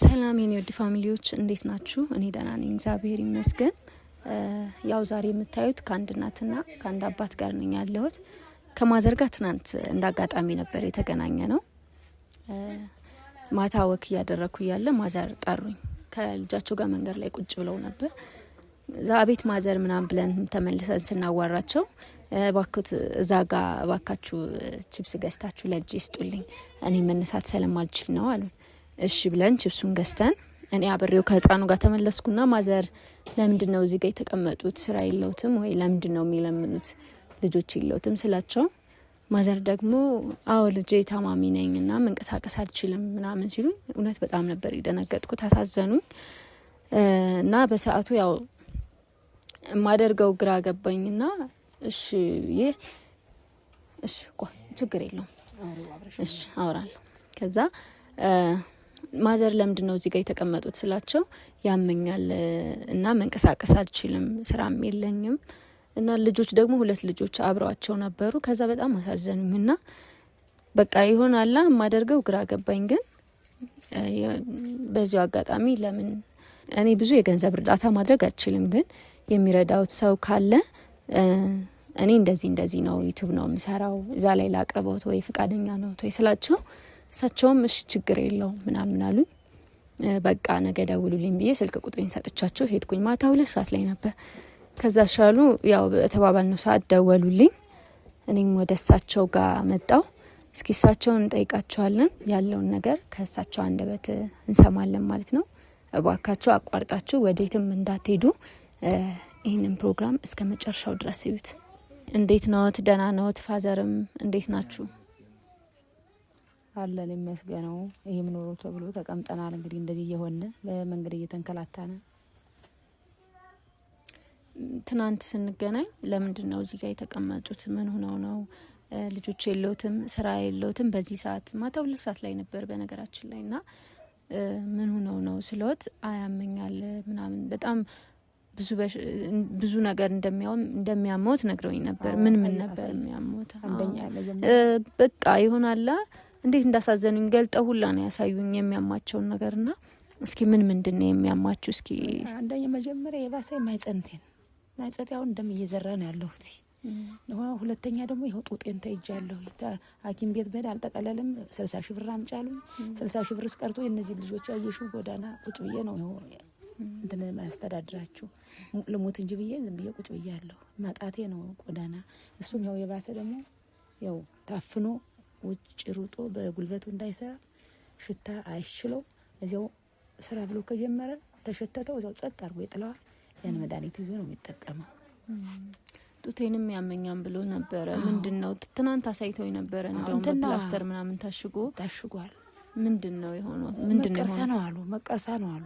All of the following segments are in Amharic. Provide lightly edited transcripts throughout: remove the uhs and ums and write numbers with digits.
ሰላም የኔ ወድ ፋሚሊዎች እንዴት ናችሁ? እኔ ደህና ነኝ እግዚአብሔር ይመስገን። ያው ዛሬ የምታዩት ከአንድ እናትና ከአንድ አባት ጋር ነኝ ያለሁት። ከማዘር ጋር ትናንት እንዳጋጣሚ ነበር የተገናኘ ነው። ማታ ወክ እያደረኩ እያለ ማዘር ጠሩኝ። ከልጃቸው ጋር መንገድ ላይ ቁጭ ብለው ነበር። ዛቤት ማዘር ምናምን ብለን ተመልሰን ስናዋራቸው ባኩት እዛ ጋር ባካችሁ ቺፕስ ገዝታችሁ ለልጅ ይስጡልኝ እኔ መነሳት ስለማልችል ነው አሉ። እሺ ብለን ቺፕሱን ገዝተን እኔ አብሬው ከህፃኑ ጋር ተመለስኩና ማዘር ለምንድነው እዚህ ጋር የተቀመጡት ስራ የለውትም ወይ ለምንድነው የሚለምኑት ልጆች የለውትም ስላቸው ማዘር ደግሞ አዎ ልጄ ታማሚ ነኝና መንቀሳቀስ አልችልም ምናምን ሲሉኝ እውነት በጣም ነበር የደነገጥኩት አሳዘኑኝ። እና በሰዓቱ ያው ማደርገው ግራ ገባኝና እሺ ቆይ ችግር የለውም እሺ አወራለሁ። ከዛ ማዘር ለምንድነው እዚህ ጋር የተቀመጡት ስላቸው ያመኛል እና መንቀሳቀስ አልችልም ስራም የለኝም እና ልጆች ደግሞ ሁለት ልጆች አብረዋቸው ነበሩ። ከዛ በጣም አሳዘኑኝና በቃ ይሆናል ማደርገው ግራ ገባኝ። ግን በዚሁ አጋጣሚ ለምን እኔ ብዙ የገንዘብ እርዳታ ማድረግ አልችልም ግን የሚረዳውት ሰው ካለ እኔ እንደዚህ ነው ዩቲዩብ ነው የምሰራው እዛ ላይ ላቅርበውት ወይ ፍቃደኛ ነው ወይ ስላቸው እሳቸውም እሺ ችግር የለውም ምናምን አሉኝ። በቃ ነገ ደውሉልኝ ብዬ ስልክ ቁጥሬን ሰጥቻቸው ሄድኩኝ። ማታ 2 ሰዓት ላይ ነበር። ከዛ ሻሉ ያው በተባባልነው ሰዓት ደወሉልኝ። እኔም ወደ እሳቸው ጋር መጣው። እስኪ እሳቸውን እንጠይቃቸዋለን ያለውን ነገር ከእሳቸው አንደበት እንሰማለን ማለት ነው። እባካችሁ አቋርጣችሁ ወዴትም እንዳትሄዱ ይህንን ፕሮግራም እስከ መጨረሻው ድረስ እዩት። እንዴት ነዎት? ደህና ነዎት? ፋዘርም እንዴት ናችሁ? አለን ይመስገነው። ይሄም ኖሮ ተብሎ ተቀምጠናል። እንግዲህ እንደዚህ እየሆነ በመንገድ እየተንከላታነ ትናንት ስንገናኝ ለምንድነው እዚህ ጋር የተቀመጡት? ምን ሆነው ነው? ልጆች የለውትም ስራ የለውትም በዚህ ሰዓት ማታ 2 ሰዓት ላይ ነበር በነገራችን ላይና ምን ሆነው ነው ስለወት አያመኛል ምናምን በጣም ብዙ ነገር እንደሚያመውት ነግረውኝ ነበር። ምን ነበር የሚያመውት? አንደኛ በቃ ይሆናል እንዴት እንዳሳዘኑኝ ገልጠው ሁላ ነው ያሳዩኝ የሚያማቸውን ነገርና እስኪ ምንድነው የሚያማችሁ? እስኪ አንደኛ መጀመሪያ የባሰ ማይጸንቴን አሁን እንደም እየዘራ ነው ያለሁት ነው። ሁለተኛ ደግሞ ይሄው ጡጤን ተይጃለሁ። ሐኪም ቤት በዳ አልጠቀለልም 60 ሺህ ብር አምጫሉኝ። 60 ሺህ ብር ስቀርቶ የነዚህ ልጆች ያየሽው ጎዳና ቁጭ ብዬ ነው ይሄው እንትን ማስተዳድራችሁ ልሞት እንጂ ብዬ ዝም ብዬ ቁጭ ብያለሁ። ማጣቴ ነው ጎዳና። እሱም ያው የባሰ ደግሞ ያው ታፍኖ ውጭ ሩጦ በጉልበቱ እንዳይሰራ ሽታ አይችለው እዚያው ስራ ብሎ ከጀመረ ተሸተተው እዚያው ጸጥ አድርጎ ይጥለዋል። ያን መድኃኒት ይዞ ነው የሚጠቀመው። ጡቴንም ያመኛም ብሎ ነበር። ምንድነው ትናንት አሳይተውኝ ነበር እንደውም በፕላስተር ምናምን ታሽጓል። ምንድነው የሆነው? ምንድነው መቀርሳ ነው አሉ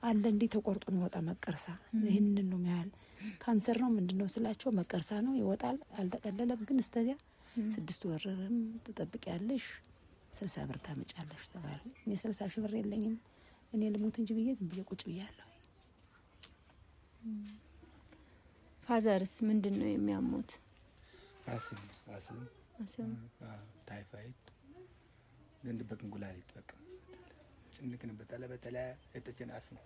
አለ እንዴ ተቆርጦ ነው ወጣ መቀርሳ። ይሄንን ነው የሚያል ካንሰር ነው ምንድነው ስላቸው መቀርሳ ነው ይወጣል። አልተቀለለም ግን እስከዚያ 6 ወርም ተጠብቂያለሽ 60 ብር ታመጫለሽ ተባለ። እኔ 60 ሺህ ብር የለኝም እኔ ልሞት እንጂ ብዬ ዝም ብዬ ቁጭ ብያለሁ። ፋዘርስ ምንድነው የሚያሙት? አስም ታይፋይድ ገንድ በኩላሊት በቃ ጭንቅን በተለ እተቸን አስም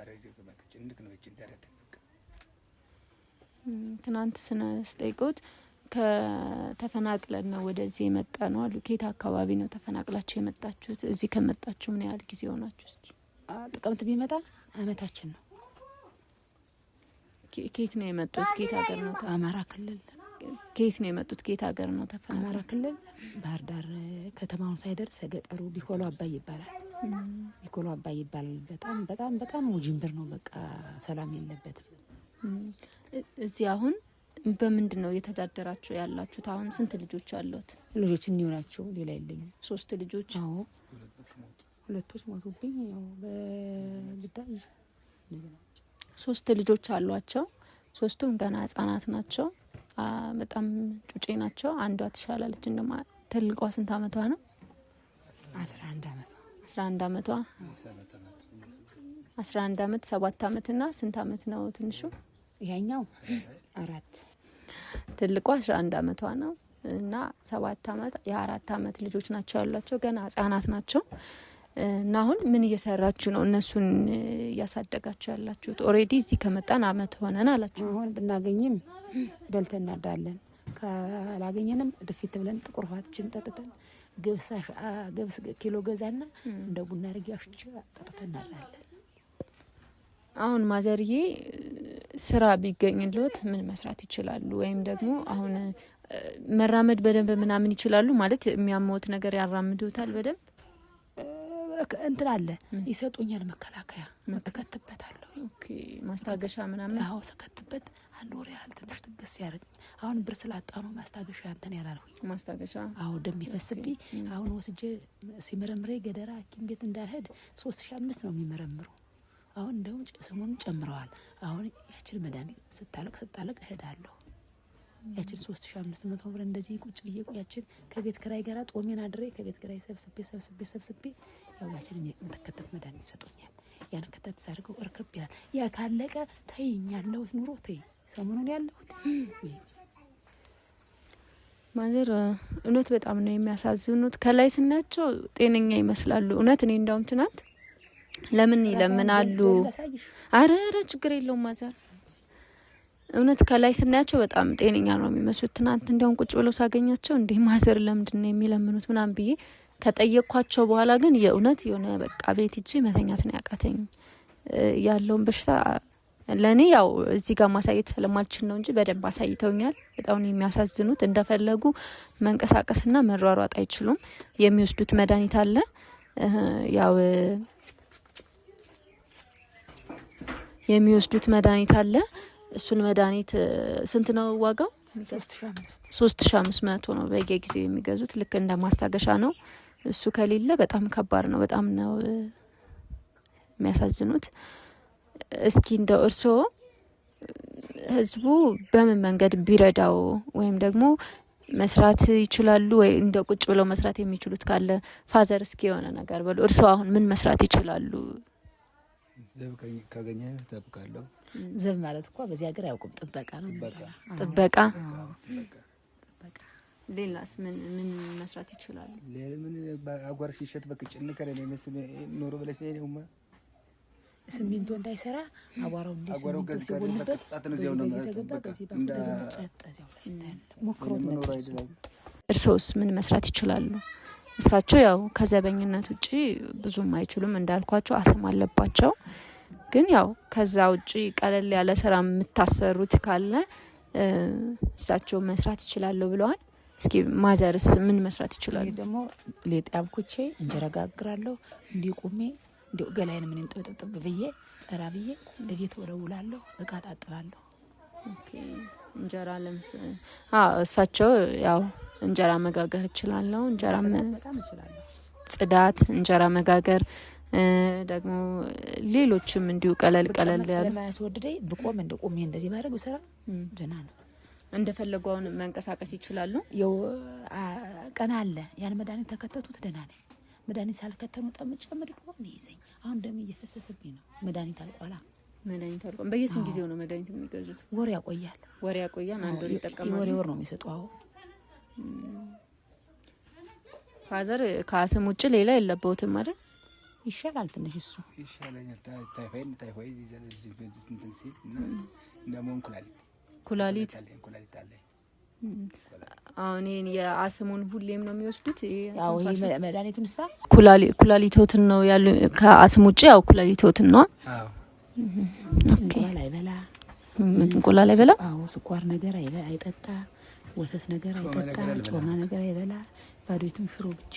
አረጀ በቃ ጭንቅ ነው እቺ ትናንት ስጠይቁት ከተፈናቅለን ነው ወደዚህ የመጣ ነው አሉ። ከየት አካባቢ ነው ተፈናቅላችሁ የመጣችሁት? እዚህ ከመጣችሁ ምን ያህል ጊዜ ሆናችሁ? እስኪ ጥቅምት ቢመጣ አመታችን ነው። ከየት ነው የመጡት? ከየት ሀገር ነው? አማራ ክልል። ከየት ነው የመጡት? ከየት ሀገር ነው ተፈናቅለው? አማራ ክልል ባህር ዳር ከተማውን ሳይደርስ ገጠሩ ቢኮሎ አባይ ይባላል። ቢኮሎ አባይ ይባላል። በጣም ውጅንብር ነው። በቃ ሰላም የለበትም። እዚህ አሁን በምንድነው እየተዳደራችሁ ያላችሁት? አሁን ስንት ልጆች አሉት? ልጆች እኒው ናቸው፣ ሌላ የለኝም። 3 ልጆች? አዎ 2 ሞቱብኝ። ያው በግዳጅ 3 ልጆች አሏቸው። 3ቱም ገና ህጻናት ናቸው። በጣም ጩጬ ናቸው። አንዷ ትሻላለች። እንደማ ትልቋ ስንት አመቷ ነው? 11 አመቷ 11 አመቷ 11 አመት 7 አመትና ስንት አመት ነው ትንሹ? ያኛው 4 ትልቋ 11 አመቷ ነው እና 7 አመት የ4 አመት ልጆች ናቸው ያሏቸው። ገና ህጻናት ናቸው። እና አሁን ምን እየሰራችሁ ነው? እነሱን እያሳደጋችሁ ያላችሁት? ኦሬዲ እዚህ ከመጣን አመት ሆነን አላችሁ። አሁን ብናገኝም በልተን እናዳለን፣ ካላገኘንም ድፊት ብለን ጥቁር ውሃችን ጠጥተን ገብስ ኪሎ ገዛና እንደ ቡና አርጊያሽ ጠጥተን እናዳለን። አሁን ማዘርዬ ስራ ቢገኝልዎት ምን መስራት ይችላሉ? ወይም ደግሞ አሁን መራመድ በደንብ ምናምን ይችላሉ ማለት የሚያመውት ነገር ያራምዱታል በደንብ እንትን አለ ይሰጡኛል፣ መከላከያ እከትበታለሁ። ኦኬ ማስታገሻ ምናምን አዎ ሰከትበት አንድ ወር ያህል ትንሽ ትግስ ያርግ። አሁን ብር ስላጣ ነው ማስታገሻ እንትን ያላልሁኝ። ማስታገሻ አዎ ደም ይፈስብኝ። አሁን ወስጄ ሲመረምሬ ገደራ ሐኪም ቤት እንዳልሄድ 3500 ነው የሚመረምሩ። አሁን እንደውም ሰሞኑን ጨምረዋል። አሁን ያችን መድኃኒት ስታለቅ እሄዳለሁ። ያችን 3500 ብር እንደዚህ ቁጭ ብዬ ያችን ከቤት ክራይ ጋር ጦሜን አድሬ ከቤት ክራይ ሰብስቤ ያው ያችን የምትከተት መድኃኒት ይሰጡኛል። ያን ከተት ሳርገው እርክብ ይላል። ያ ካለቀ ተይኛለሁ ኑሮ ተይ ሰሞኑን ያለሁት ማዘር እውነት በጣም ነው የሚያሳዝኑት። ከላይ ስናቸው ጤነኛ ይመስላሉ። እውነት እኔ እንዳውም ትናንት ለምን ይለምናሉ? አረ ችግር የለውም ማዘር እውነት ከላይ ስናያቸው በጣም ጤነኛ ነው የሚመስሉት። ትናንት እንዲያውም ቁጭ ብለው ሳገኛቸው እንዴ ማዘር ለምንድን ነው የሚለምኑት ምናምን ብዬ ከጠየቅኳቸው በኋላ ግን የእውነት የሆነ በቃ ቤት ሂጄ መተኛት ነው ያቃተኝ። ያለውን በሽታ ለኔ ያው እዚህ ጋር ማሳየት ስለማልችል ነው እንጂ በደንብ አሳይተውኛል። በጣም ነው የሚያሳዝኑት። እንደፈለጉ መንቀሳቀስና መሯሯጥ አይችሉም። የሚወስዱት መድኃኒት አለ ያው የሚወስዱት መድኃኒት አለ። እሱን መድኃኒት ስንት ነው ዋጋው? 3500 ነው በየጊዜው የሚገዙት። ልክ እንደ ማስታገሻ ነው። እሱ ከሌለ በጣም ከባድ ነው። በጣም ነው የሚያሳዝኑት። እስኪ እንደው እርስዎ ህዝቡ በምን መንገድ ቢረዳው ወይም ደግሞ መስራት ይችላሉ ወይ እንደ ቁጭ ብለው መስራት የሚችሉት ካለ ፋዘር እስኪ የሆነ ነገር በሉ። እርስዎ አሁን ምን መስራት ይችላሉ? ዘብ ካገኘ ተጠብቃለሁ። ዘብ ማለት እኮ በዚህ ሀገር ያውቁም ጥበቃ ነው። ጥበቃ ሌላስ ምን መስራት ይችላሉ? ለምን አጓርሽ ይሸት በቅጭን ከረኔ መስም ኖሮ ብለሽ ነውማ ሲሚንቶ እንዳይሰራ አቧራው እንዲሲሚንቶ ሲቦንበት አጥነዚያው ነው እንደ ጸጠዚያው ሞክሮት ነው። እርሶስ ምን መስራት ይችላሉ? እሳቸው ያው ከዘበኝነት ውጪ ብዙም አይችሉም እንዳልኳቸው አስም አለባቸው። ግን ያው ከዛ ውጪ ቀለል ያለ ስራ የምታሰሩት ካለ እሳቸው መስራት ይችላሉ ብለዋል። እስኪ ማዘርስ ምን መስራት ይችላሉ? ደግሞ ሌጥ ያብኩቼ እንጀራ ጋግራለሁ። እንዲቆሜ እንዲው ገላይን ምን እንጥብጥብ ብዬ ጸራ ብዬ ለቤት ወረውላለሁ፣ እቃ ጣጥባለሁ። ኦኬ እንጀራ ለምስ እሳቸው ያው እንጀራ መጋገር ይችላል። እንጀራ በጣም ይችላል። ጽዳት፣ እንጀራ መጋገር ደግሞ ሌሎችም እንዲሁ ቀለል ያለ ስለማያስወድደኝ ብቆም እንደቆሜ እንደዚህ ማድረግ ሰራ ደህና ነው። እንደፈለጉ አሁን መንቀሳቀስ ይችላሉ። ያው ቀና አለ ያን መድኃኒት ተከተቱት ደህና ነኝ። መድኃኒት ሳልከተኑ ጠምጨምድ ነው ይዘኝ። አሁን ደም እየፈሰሰብኝ ነው። መድኃኒት አልቋላ። በየስንት ጊዜው ነው መድኃኒት የሚገዙት? ወር ያቆያል። አንድ ወር ይጠቀማሉ። ወር ነው የሚሰጡ። አዎ ፋዘር ከአስም ውጭ ሌላ የለበውትም አይደል? ይሻላል ትንሽ እሱ ይሻለኛል። ታይፋይድ ይዘል እንትን ሲል እና ደሞን ኩላሊት አለ። አሁን የአስሙን ሁሌም ነው የሚወስዱት? ያው ይሄ መድኃኒቱን ሳ ኩላሊቶትን ነው ያሉ። ከአስም ውጭ ያው ኩላሊቶትን ነው። አዎ እንቁላል አይበላ። እንቁላል አይበላ። አዎ ስኳር ነገር አይጠጣ፣ ወተት ነገር አይጠጣ፣ ጮማ ነገር አይበላ። ባዶቱን ሽሮ ብቻ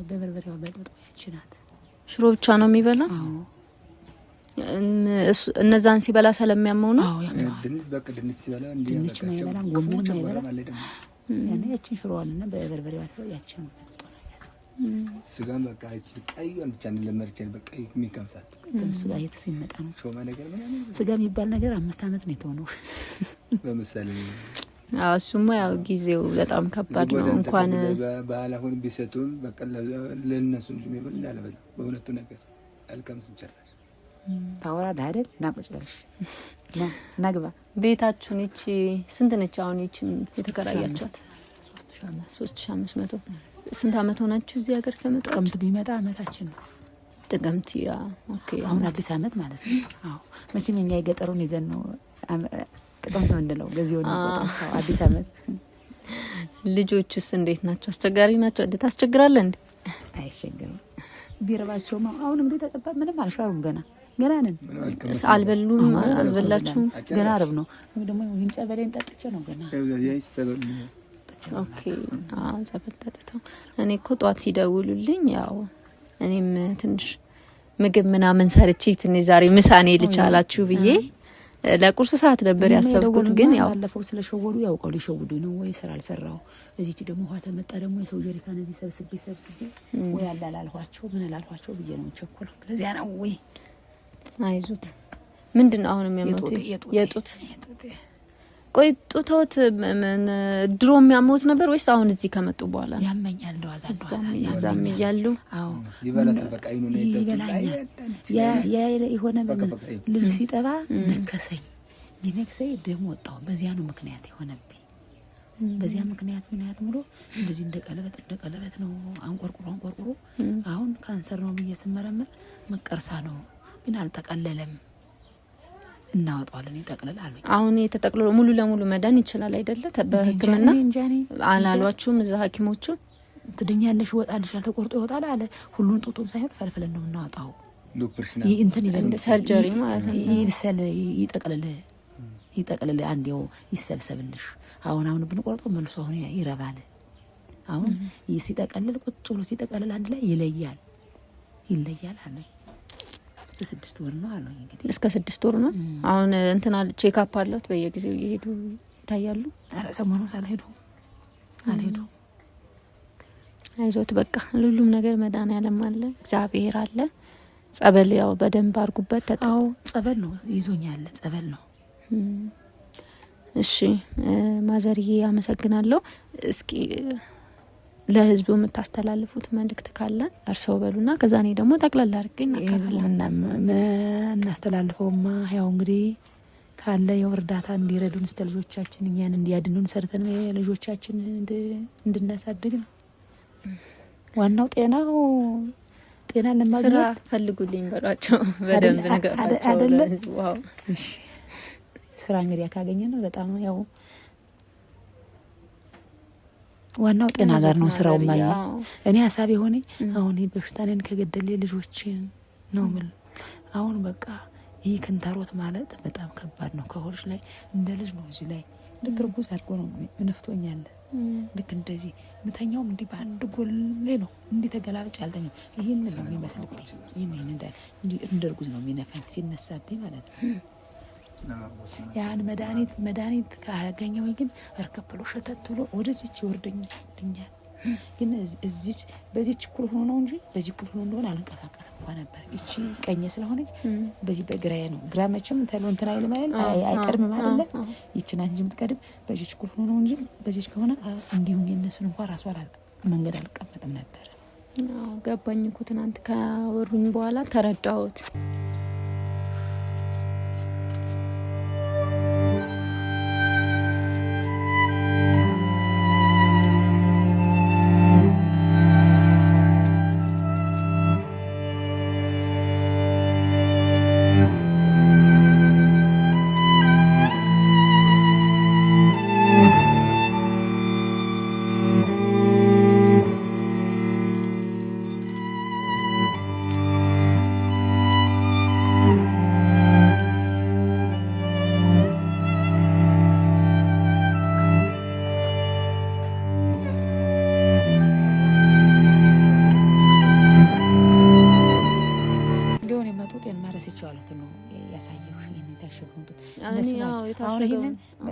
በበርበሬው በጥብጦ ያችናት ሽሮ ብቻ ነው የሚበላ። አዎ እነዛን ሲበላ ስለሚያመው ነው። አዎ ድንች ሲበላ ድንች ማይበላ ጎመን ማይበላ ያኔ ያችን ሽሮዋልና በበርበሬው አጥቶ ያችን ስጋም በቃ እቺ ቀይዋን ብቻ ነው ለመርቸን በቃ የሚቀምሳት ስጋ ሲመጣ ነው። ሾማ ነገር ምናምን ስጋ የሚባል ነገር 5 አመት ነው የተሆነው በመሰለ እሱማ ያው ጊዜው በጣም ከባድ ነው። እንኳን ባላሁን ቢሰጡን በቃ ለነሱ የሚበል እንዳለበል በእውነቱ ነገር አልቀምስም ጭራሽ ታወራዳ አይደል? ናቁጭልሽ ናግባ ቤታችሁን እቺ ስንት ነች? አሁን እቺ የተከራያችሁት 3500 ስንት አመት ሆናችሁ እዚህ ሀገር ከመጣችሁ? ጥቅምት ቢመጣ አመታችን ነው። ጥቅምት ያ ኦኬ። አሁን አዲስ አመት ማለት ነው። አዎ መቼም እኛ የገጠሩን ይዘን ነው ጥቅምት ምንድነው ገዚው ነው አዲስ አመት። ልጆቹስ እንዴት ናቸው? አስቸጋሪ ናቸው? እንዴት ታስቸግራለህ እንዴ? አይቸግሩም። ቢረባቸውም አሁን እንግዲህ ተቀባ ምንም አልሻሩም። ገና ነን። አልበሉም? አልበላችሁም? ገና አርብ ነው ደግሞ ይህን ጸበሌን ጠጥቼ ነው ገና። ኦኬ አዎ ጸበል ጠጥተው። እኔ እኮ ጧት ሲደውሉልኝ ያው እኔም ትንሽ ምግብ ምናምን ሰርቼ ትንሽ ዛሬ ምሳኔ ልቻላችሁ ብዬ ለቁርስ ሰዓት ነበር ያሰብኩት። ግን ያው ባለፈው ስለሸወዱ ያውቀው ሊሸውዱ ነው ወይ ስራ አልሰራው። እዚች ደግሞ ውሃ ተመጣ ደግሞ የሰው ጀሪካን እዚህ ሰብስቤ ወይ አላላልኋቸው ምን አላልኋቸው ብዬ ነው ቸኮለው። ስለዚህ ነው ወይ አይዙት ምንድነው አሁን የሚያመውት? የጡት ቆይ ጡቶት ድሮ የሚያመውት ነበር ወይስ አሁን እዚህ ከመጡ በኋላ? ያመኛል ነው አዛም ይያሉ። አዎ ይበላል። በቃ ይኑ ነው ይበላኛል። ያ የሆነ ልጅ ሲጠባ ነከሰኝ ደም ወጣው። በዚያ ነው ምክንያት የሆነብኝ። በዚያ ምክንያት ሙሉ እንደዚህ እንደ ቀለበት ነው አንቆርቁሮ አሁን ካንሰር ነው ብዬ ስመረመር መቀርሳ ነው ግን አልተቀለለም። እናወጣዋለን ይጠቅላል አሉኝ። አሁን የተጠቅልሎ ሙሉ ለሙሉ መዳን ይችላል አይደለ? በህክምና አላሏችሁም እዛ ሐኪሞቹ? ትድኛለሽ ይወጣልሻል ተቆርጦ ይወጣል አለ። ሁሉን ጡቱን ሳይሆን ፈልፈለን ነው እናወጣው። እንትን ይበል ሰርጀሪ ማለት ነው። ይብሰል ይጠቅልል አንዴው ይሰብሰብልሽ። አሁን ብንቆርጦ መልሶ አሁን ይረባል። አሁን ሲጠቀልል ቁጭ ብሎ ሲጠቀልል አንድ ላይ ይለያል አለ። 6 ወር ነው አሉኝ። እንግዲህ እስከ 6 ወር ነው። አሁን እንትና ቼክ አፕ አለውት በየጊዜው እየሄዱ ይታያሉ። አረ ሰሞኑን አልሄዱ አይዞት በቃ ሁሉም ነገር መድኃኒዓለም አለ፣ እግዚአብሔር አለ። ጸበል ያው በደንብ አርጉበት። አዎ ጸበል ነው ይዞኛል፣ ጸበል ነው። እሺ ማዘርዬ አመሰግናለሁ። እስኪ ለህዝቡ የምታስተላልፉት መልእክት ካለ እርሰው በሉና ከዛ እኔ ደግሞ ጠቅላላ አድርገኝ እናከፍልና እናስተላልፈውማ ያው እንግዲህ ካለ የወርዳታ እንዲረዱን እስተ ልጆቻችን እኛን እንዲያድኑን ሰርተን ልጆቻችን እንድናሳድግ ነው ዋናው። ጤና ለማግኘት ስራ ፈልጉልኝ በሏቸው፣ በደንብ ነገራቸው ለህዝቡ። እሺ ስራ እንግዲህ ካገኘን በጣም ያው ዋናው ጤና ጋር ነው ስራው ማለት እኔ ሐሳብ ሆነ። አሁን በሽታኔን ከገደለ ልጆችን ነው ምን አሁን በቃ ይሄ ክንታሮት ማለት በጣም ከባድ ነው። ከሆልሽ ላይ እንደ ልጅ ነው እዚህ ላይ ልክ ርጉዝ አድርጎ ነው ነፍቶኛል። ልክ እንደዚህ ምተኛውም እንዲህ በአንድ ጎሌ ነው እንዲህ ተገላብጭ አልተኛም። ይሄን ነው የሚመስልብኝ። ይሄን እንደ ርጉዝ ነው የሚነፈኝ ሲነሳብኝ ማለት ነው። ያን መድኃኒት ካገኘው ግን እርከብሎ ሸተት ብሎ ወደዚች ይወርደኛል። ግን እዚች በዚች ኩል ሆኖ ነው እንጂ በዚህ ኩል ሆኖ እንደሆነ አልንቀሳቀስም እንኳን ነበር። እቺ ቀኝ ስለሆነች በዚህ በግራዬ ነው። ግራ መቼም ተሎ እንትና አይቀድምም አይደለ? ይችና እንጂ የምትቀድም በዚች ኩል ሆኖ ነው እንጂ በዚች ከሆነ እንዲሁ የነሱን እንኳን ራሱ መንገድ አልቀመጥም ነበር። ገባኝ እኮ ትናንት ካወሩኝ በኋላ ተረዳሁት።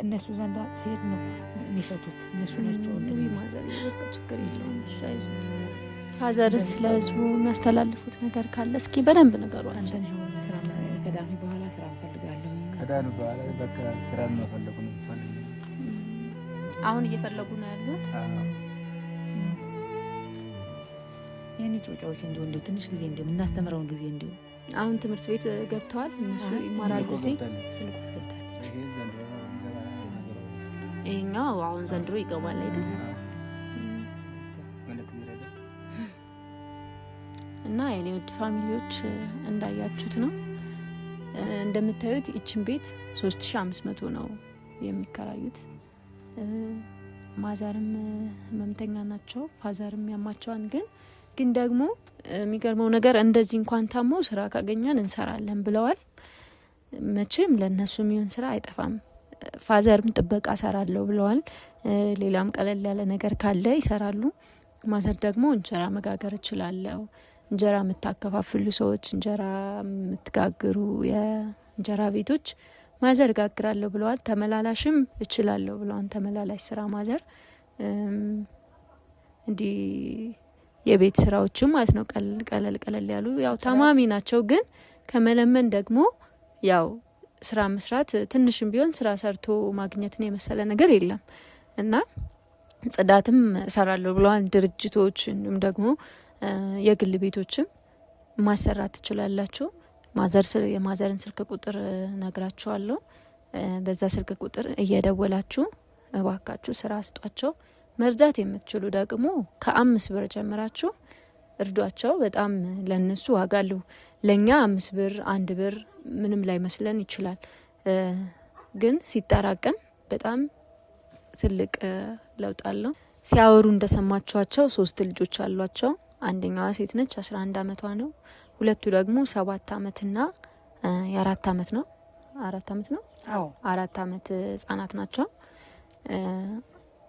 እነሱ ዘንዳ ሲሄድ ነው የሚፈቱት እነሱ ናቸው። ማዘር ችግር የለውም አይዞት። ሀዘርስ ለህዝቡ የሚያስተላልፉት ነገር ካለ እስኪ በደንብ ነገሯቸው። ከዳኑ በኋላ ስራ እንፈልጋለን። ከዳኑ በኋላ በቃ ስራ እንፈልጉ ነው። አሁን እየፈለጉ ነው ያሉት። የኔ ጮጫዎች እንዲሁ ትንሽ ጊዜ እንዲሁ እናስተምረውን ጊዜ እንዲሁ አሁን ትምህርት ቤት ገብተዋል እነሱ ይማራሉ። እዚህ ይኸኛው አሁን ዘንድሮ ይገባል አይደል? እና የኔ ውድ ፋሚሊዎች እንዳያችሁት ነው። እንደምታዩት ይችን ቤት 3500 ነው የሚከራዩት። ማዘርም ህመምተኛ ናቸው፣ ፋዘርም ያማቸዋል። ግን ደግሞ የሚገርመው ነገር እንደዚህ እንኳን ታሞ ስራ ካገኘን እንሰራለን ብለዋል። መቼም ለነሱ የሚሆን ስራ አይጠፋም። ፋዘርም ጥበቃ ሰራለሁ ብለዋል። ሌላም ቀለል ያለ ነገር ካለ ይሰራሉ። ማዘር ደግሞ እንጀራ መጋገር እችላለሁ፣ እንጀራ የምታከፋፍሉ ሰዎች፣ እንጀራ የምትጋግሩ የእንጀራ ቤቶች ማዘር ጋግራለሁ ብለዋል። ተመላላሽም እችላለሁ ብለዋል። ተመላላሽ ስራ ማዘር እንዲህ የቤት ስራዎችም ማለት ነው ቀለል ያሉ ያው ታማሚ ናቸው። ግን ከመለመን ደግሞ ያው ስራ መስራት ትንሽም ቢሆን ስራ ሰርቶ ማግኘትን የመሰለ ነገር የለም እና ጽዳትም እሰራለሁ ብለዋል። ድርጅቶች እንዲሁም ደግሞ የግል ቤቶችም ማሰራት ትችላላችሁ። የማዘርን ስልክ ቁጥር ነግራችኋለሁ። በዛ ስልክ ቁጥር እየደወላችሁ እባካችሁ ስራ ስጧቸው። መርዳት የምትችሉ ደግሞ ከ5 ብር ጀምራችሁ እርዷቸው። በጣም ለነሱ ዋጋ አለው። ለኛ 5 ብር 1 ብር ምንም ላይ መስለን ይችላል፣ ግን ሲጠራቀም በጣም ትልቅ ለውጥ አለው። ሲያወሩ እንደሰማችኋቸው 3 ልጆች አሏቸው። አንደኛዋ ሴት ነች፣ 11 አመቷ ነው። ሁለቱ ደግሞ 7 አመትና የ4 አመት ነው። 4 አመት ነው። አዎ 4 አመት ህጻናት ናቸው።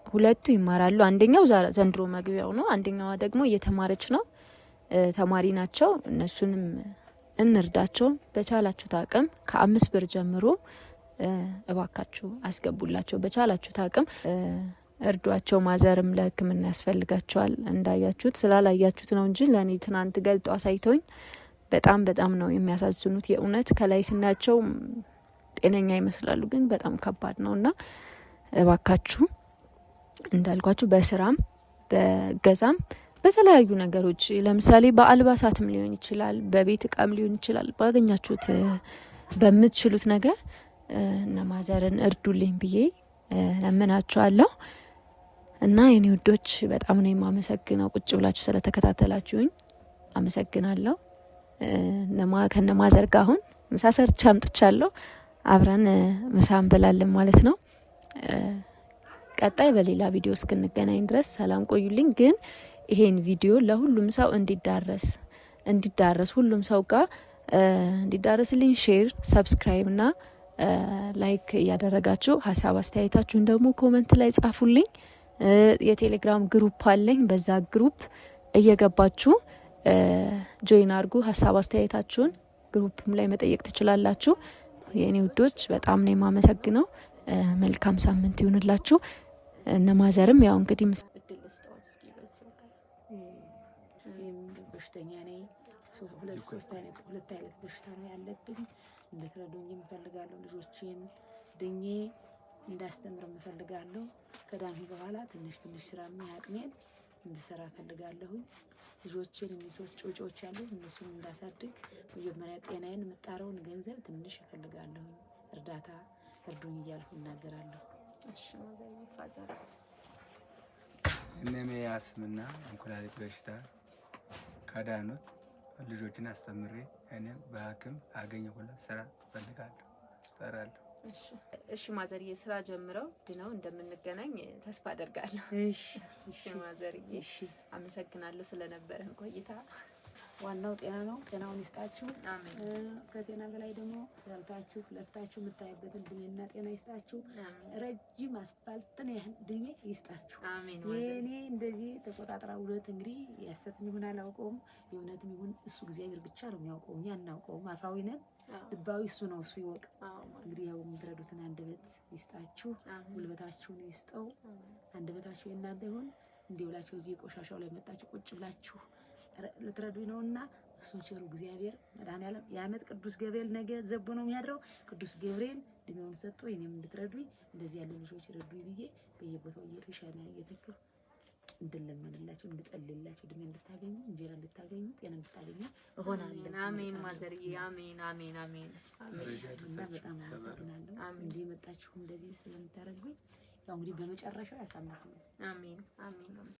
ሁለቱ ይማራሉ። አንደኛው ዘንድሮ መግቢያው ነው። አንደኛዋ ደግሞ እየተማረች ነው። ተማሪ ናቸው። እነሱንም እንርዳቸው በቻላችሁት አቅም። ከ5 ብር ጀምሮ እባካችሁ አስገቡላቸው። በቻላችሁት አቅም እርዷቸው። ማዘርም ለሕክምና ያስፈልጋቸዋል። እንዳያችሁት ስላላያችሁት ነው እንጂ ለኔ ትናንት ገልጦ አሳይተውኝ በጣም ነው የሚያሳዝኑት። የእውነት ከላይ ስናቸው ጤነኛ ይመስላሉ፣ ግን በጣም ከባድ ነውና እባካችሁ እንዳልኳችሁ በስራም በገዛም በተለያዩ ነገሮች ለምሳሌ በአልባሳትም ሊሆን ይችላል፣ በቤት እቃም ሊሆን ይችላል። ባገኛችሁት በምትችሉት ነገር እነ ማዘርን እርዱልኝ ብዬ ለምናችኋለሁ። እና የኔ ውዶች በጣም ነው የማመሰግነው። ቁጭ ብላችሁ ስለተከታተላችሁኝ አመሰግናለሁ። ከነ ማዘር ጋር አሁን ምሳ ሰርቼ አምጥቻለሁ። አብረን ምሳ እንበላለን ማለት ነው። ቀጣይ በሌላ ቪዲዮ እስክንገናኝ ድረስ ሰላም ቆዩልኝ። ግን ይሄን ቪዲዮ ለሁሉም ሰው እንዲዳረስ ሁሉም ሰው ጋር እንዲዳረስልኝ ሼር፣ ሰብስክራይብ እና ላይክ እያደረጋችሁ ሀሳብ አስተያየታችሁን ደግሞ ኮመንት ላይ ጻፉልኝ። የቴሌግራም ግሩፕ አለኝ። በዛ ግሩፕ እየገባችሁ ጆይን አድርጉ። ሀሳብ አስተያየታችሁን ግሩፕም ላይ መጠየቅ ትችላላችሁ። የኔ ውዶች በጣም ነው የማመሰግነው። መልካም ሳምንት ይሁንላችሁ። እነ ማዘርም ያው እንግዲህ በሽተኛ ነኝ። 2 አይነት በሽታ ነው ያለብኝ። እንድትረዱኝ እፈልጋለሁ። ልጆቼን ድኜ እንዳስተምር እፈልጋለሁ። ከዳንሁ በኋላ ትንሽ ስራ የሚያቅሜን እንድሰራ እፈልጋለሁ። ልጆቼን 3 ጮጮች አሉ፣ እነሱን እንዳሳድግ መጀመሪያ ጤናዬን መጣረውን ገንዘብ ትንሽ እፈልጋለሁ። እርዳታ እርዱኝ እያልኩ እናገራለሁ። እሺ ማዘር ፋዘርስ እኔም ያስምና እንኩላሊት በሽታ ካዳኑት ልጆችን አስተምሬ እኔም በሐኪም አገኘሁ ስራ እፈልጋለሁ፣ እሰራለሁ። እሺ ማዘርዬ ስራ ጀምረው ድነው እንደምንገናኝ ተስፋ አደርጋለሁ። እሺ ማዘርዬ አመሰግናለሁ ስለነበረን ቆይታ። ዋናው ጤና ነው። ጤናውን ይስጣችሁ። አሜን። ከጤና በላይ ደግሞ ሰርታችሁ ለፍታችሁ የምታይበትን እድሜና ጤና ይስጣችሁ። ረጅም አስፋልትን ያህል እድሜ ይስጣችሁ። አሜን። የኔ እንደዚህ ተቆጣጥራ ውለት እንግዲህ ያሰትም ይሁን አላውቀውም፣ የእውነትም ይሁን እሱ እግዚአብሔር ብቻ ነው የሚያውቀው። እኛ አናውቀውም። አፋዊ ነን፣ ልባዊ እሱ ነው፣ እሱ ይወቅ። እንግዲህ ያው የምትረዱትን አንደበት ይስጣችሁ፣ ጉልበታችሁን ይስጠው። አንደበታችሁ የእናንተ ይሁን። እንዲህ ብላችሁ እዚህ ቆሻሻው ላይ መጣችሁ ቁጭ ብላችሁ ልትረዱኝ ነውና እሱን ቸሩ እግዚአብሔር መድኃኔዓለም የዓመት ቅዱስ ገብርኤል ነገ ዘቦ ነው የሚያድረው። ቅዱስ ገብርኤል እድሜውን ሰጥቶ እኔም እንድትረዱኝ እንደዚህ ያሉ ልጆች ረዱኝ ብዬ በየቦታው እየሻና እየተከሉ እንድለመንላችሁ እንድጸልይላችሁ እድሜ እንድታገኙ እንጀራ እንድታገኙ ጤና እንድታገኙ እሆናለሁ። አሜን ማዘርዬ፣ አሜን አሜን አሜን። እና በጣም አመሰግናለሁ እንዲህ መጣችሁ እንደዚህ ስለምታረጉኝ። ያው እንግዲህ በመጨረሻው ያሳምራችሁ። አሜን አሜን።